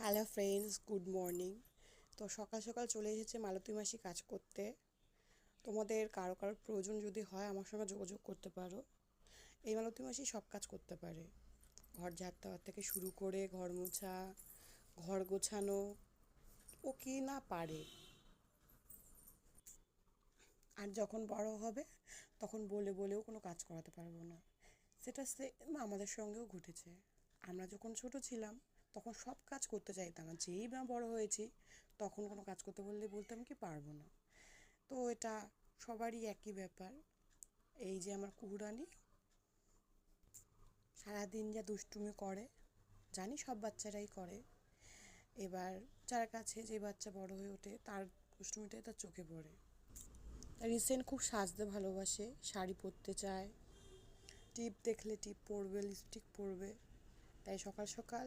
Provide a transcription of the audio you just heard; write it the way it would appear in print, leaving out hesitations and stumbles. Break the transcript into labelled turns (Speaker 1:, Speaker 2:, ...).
Speaker 1: Hello friends, good morning. তো সকাল সকাল চলে এসেছে মালতী মাসি কাজ করতে। তোমাদের কারো কারোর প্রয়োজন যদি হয় আমার সঙ্গে যোগাযোগ করতে পারো। এই মালতী মাসি সব কাজ করতে পারে, ঘর ঝাড় দেওয়ার থেকে শুরু করে ঘর মোছা, ঘর গোছানো, ও কি না পারে। আর যখন বড় হবে তখন বলে বলেও কোনো কাজ করাতে পারবো না। সেটা আমাদের সঙ্গেও ঘটেছে। আমরা যখন ছোট ছিলাম তখন সব কাজ করতে চাইতাম না, যেই বা বড় হয়েছি তখন কোনো কাজ করতে বললে বলতাম কি পারবো না। তো এটা সবারই একই ব্যাপার। এই যে আমার কুকুরানি সারাদিন যা দুষ্টুমি করে, জানি সব বাচ্চারাই করে। এবার যার কাছে যে বাচ্চা বড় হয়ে ওঠে তার দুষ্টুমিটাই তার চোখে পড়ে। রিসেন্ট খুব সাজতে ভালোবাসে, শাড়ি পরতে চায়, টিপ দেখলে টিপ পরবে, লিপস্টিক পরবে। তাই সকাল সকাল